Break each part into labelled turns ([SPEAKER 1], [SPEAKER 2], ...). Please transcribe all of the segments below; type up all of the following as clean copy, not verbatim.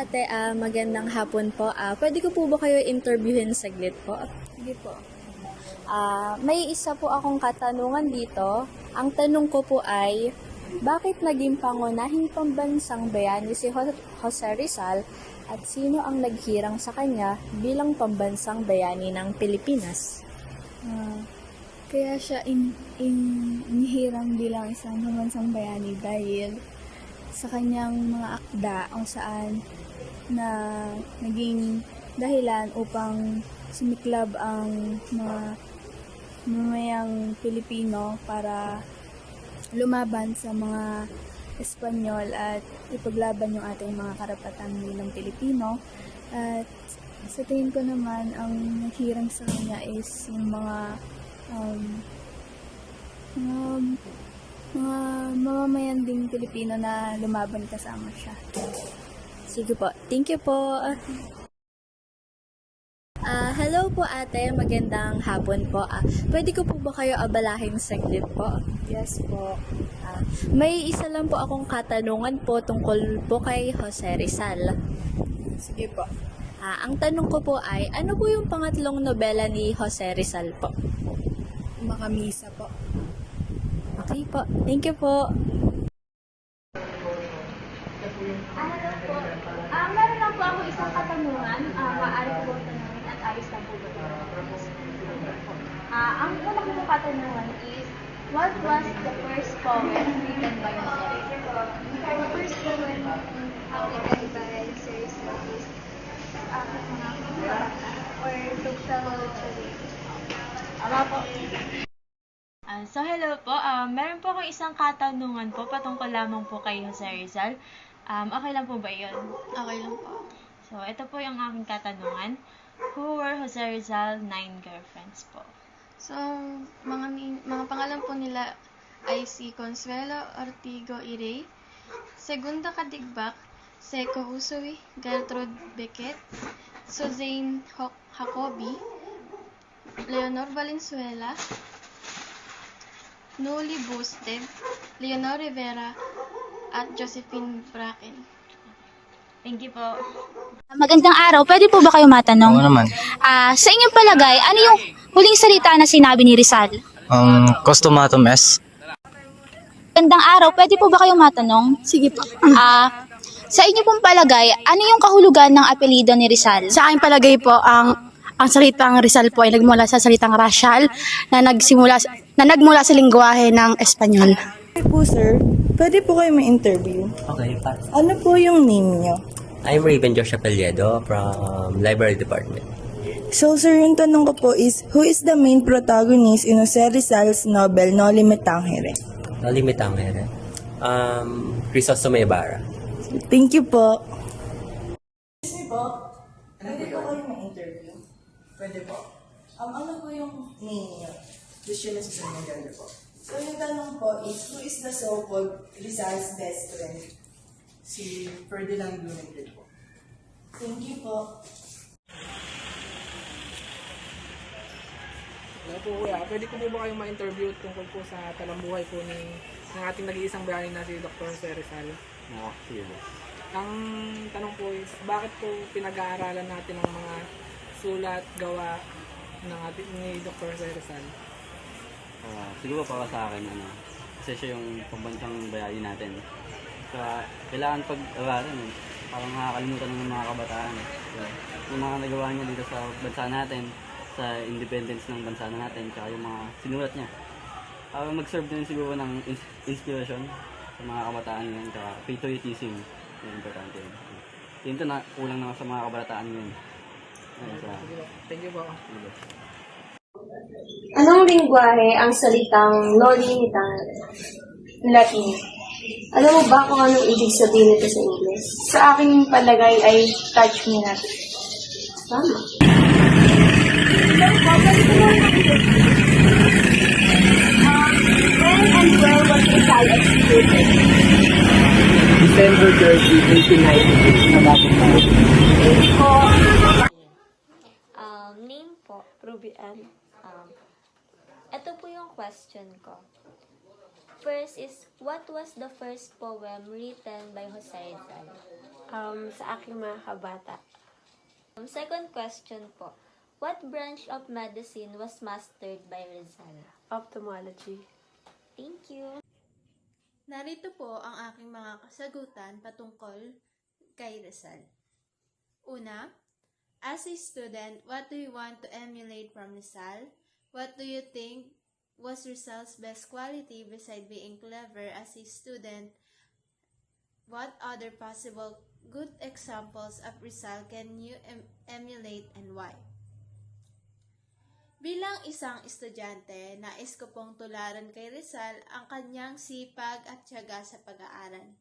[SPEAKER 1] ate, magandang hapon po. Pwede ko po ba kayo interviewin saglit po?
[SPEAKER 2] Sige po.
[SPEAKER 1] May isa po akong katanungan dito. Ang tanong ko po ay, bakit naging pangunahing pambansang bayani si Jose Rizal at sino ang naghirang sa kanya bilang pambansang bayani ng Pilipinas?
[SPEAKER 2] Ah, Kaya siya inihirang bilang isang pambansang bayani dahil sa kanyang mga akda kung saan na naging dahilan upang sumiklab ang mga mamayang Pilipino para lumaban sa mga Espanyol at ipaglaban yung ating mga karapatan bilang Pilipino. At sa tingin ko naman, ang naghirang sa kanya is yung um, mga, mga mamamayan ding Pilipino na lumaban kasama siya.
[SPEAKER 1] Sige po. Thank you po. Hello po ate, magandang hapon po. Pwede ko po ba kayo abalahin saglit po?
[SPEAKER 2] Yes po.
[SPEAKER 1] May isa lang po akong katanungan po tungkol po kay Jose Rizal.
[SPEAKER 2] Sige po.
[SPEAKER 1] Ang tanong ko po ay, ano po yung pangatlong nobela ni Jose Rizal po?
[SPEAKER 2] Makamisa po.
[SPEAKER 1] Okay po, thank you po.
[SPEAKER 3] Hello po. Meron lang po ako isang katanungan. Maaari ko bang tanungin at ayos lang po ba ito? Ang una ko pong katanungan is, what was the first poem written by Jose?
[SPEAKER 4] The first poem written by Sir Rizal is mga kabata or Tuktal Chari.
[SPEAKER 3] Tama po.
[SPEAKER 5] Hello po. Meron po akong isang katanungan po patungkol lamang po kay Jose Rizal. Okay lang po ba yun?
[SPEAKER 4] Okay lang po.
[SPEAKER 5] So, ito po yung aking katanungan. Who were Jose Rizal 9 girlfriends po?
[SPEAKER 4] So, mga pangalan po nila ay si Consuelo Ortigo Irey, Segunda Kadigbak, Seco Husoy, Gertrude Becket, Suzanne Jacobi, Leonor Valenzuela, Nuli Busted, Leonor Rivera, at Josephine Bracken.
[SPEAKER 5] Thank you po.
[SPEAKER 6] Magandang araw. Pwede po ba kayo matanong?
[SPEAKER 7] Oo naman.
[SPEAKER 6] Sa inyong palagay, ano yung huling salita na sinabi ni Rizal?
[SPEAKER 7] Customatum S.
[SPEAKER 6] Magandang araw. Pwede po ba kayo matanong?
[SPEAKER 2] Sige po.
[SPEAKER 6] Sa inyong pong palagay, ano yung kahulugan ng apelyido ni Rizal?
[SPEAKER 8] Sa aking palagay po, ang salitang Rizal po ay nagmula sa salitang racial na nagmula sa lingwahe ng Espanyol.
[SPEAKER 9] Hi po sir, pwede po kayo ma-interview?
[SPEAKER 10] Okay,
[SPEAKER 9] Ano po yung name nyo?
[SPEAKER 10] I'm Raven Josh Apeliedo from Library Department.
[SPEAKER 9] So sir, yung tanong ko po is, who is the main protagonist in Jose Rizal's novel Noli Me Tangere?
[SPEAKER 10] Nalimitang here. Crisostomo Ibarra.
[SPEAKER 9] Thank you po. Excuse me po, pwede po kayo ma-interview? Pwede po. Ano po yung name nyo? Gusto na sa Senegal po. So yung tanong po is, who is the so-called Rizal's best friend?
[SPEAKER 11] Si Ferdinand Blumentritt po.
[SPEAKER 9] Thank you po.
[SPEAKER 11] Hello po kuya, pwede ko po ba kayong ma-interview tungkol po sa talambuhay po ng ating nag-iisang bayani na si Dr. Jose Rizal?
[SPEAKER 10] Sige.
[SPEAKER 11] Ang tanong po is, bakit po pinag-aaralan natin ang mga sulat, gawa ni Dr. Jose Rizal?
[SPEAKER 7] Siguro para sa akin, kasi siya yung pambansang bayani natin. Kaya kailangan pag-aralan, parang nakakalimutan ng mga kabataan. Yung mga nagawa niya dito sa bansa natin, sa independence ng bansa natin, tsaka yung mga sinulat niya. Mag-serve din siguro ng inspiration sa mga kabataan ngayon, tsaka patriotism, yung importante yun. Ito na, kulang naman sa mga kabataan ngayon.
[SPEAKER 11] Thank you po.
[SPEAKER 4] Anong lingwahe ang salitang Noli Me Tangere? Latin. Alam mo ba kung anong ibig sabihin nito sa English? Sa aking palagay ay touch me not. Tama. When and where was Rizal executed?
[SPEAKER 11] December 30, 1892, nababot tayo.
[SPEAKER 1] Name po, Ruby Ann. Ito po yung question ko. First is, what was the first poem written by Jose Rizal?
[SPEAKER 12] sa aking mga kabata.
[SPEAKER 3] Second question po. What branch of medicine was mastered by Rizal?
[SPEAKER 12] Ophthalmology.
[SPEAKER 3] Thank you.
[SPEAKER 8] Narito po ang aking mga kasagutan patungkol kay Rizal. Una, as a student, what do you want to emulate from Rizal? What do you think was Rizal's best quality beside being clever as a student? What other possible good examples of Rizal can you emulate and why? Bilang isang estudyante, nais ko pong tularan kay Rizal ang kanyang sipag at tiyaga sa pag-aaral.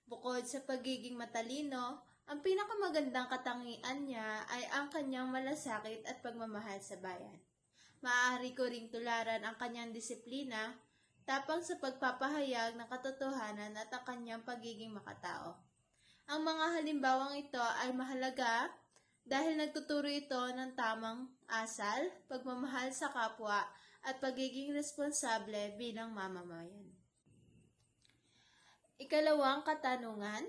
[SPEAKER 8] Bukod sa pagiging matalino, ang pinakamagandang katangian niya ay ang kanyang malasakit at pagmamahal sa bayan. Maaari ko ring tularan ang kanyang disiplina, tapang sa pagpapahayag ng katotohanan at ang kanyang pagiging makatao. Ang mga halimbawang ito ay mahalaga dahil nagtuturo ito ng tamang asal, pagmamahal sa kapwa, at pagiging responsable bilang mamamayan. Ikalawang katanungan,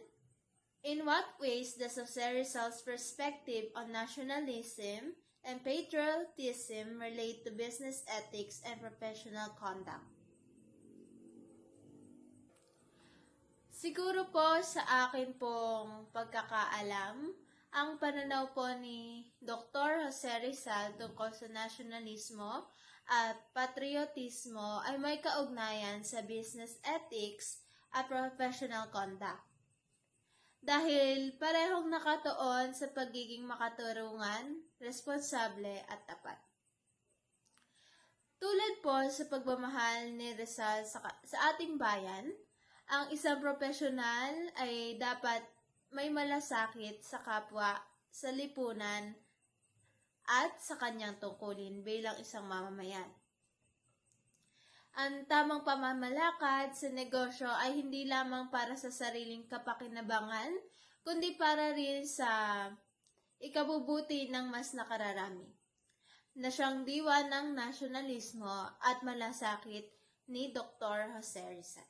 [SPEAKER 8] in what ways does Jose Rizal's perspective on nationalism and patriotism relate to business ethics and professional conduct? Siguro po sa akin pong pagkakaalam, ang pananaw po ni Dr. Jose Rizal tungkol sa nasyonalismo at patriotismo ay may kaugnayan sa business ethics at professional conduct. Dahil parehong nakatuon sa pagiging makaturungan, responsable at tapat. Tulad po sa pagmamahal ni Rizal sa ating bayan, ang isang profesional ay dapat may malasakit sa kapwa, sa lipunan, at sa kanyang tungkulin bilang isang mamamayan. Ang tamang pamamalakad sa negosyo ay hindi lamang para sa sariling kapakinabangan, kundi para rin sa ikabubuti ng mas nakararami, na siyang diwa ng nasyonalismo at malasakit ni Dr. Jose Rizal.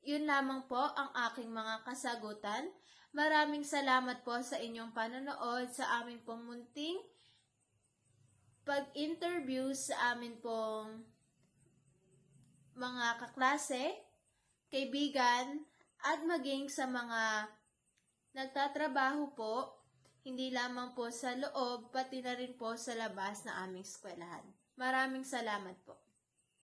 [SPEAKER 8] Yun lamang po ang aking mga kasagutan. Maraming salamat po sa inyong panonood sa amin pong munting pag-interview sa amin pong mga kaklase, kaibigan, at maging sa mga nagtatrabaho po, hindi lamang po sa loob, pati na rin po sa labas na aming eskwelahan. Maraming salamat po.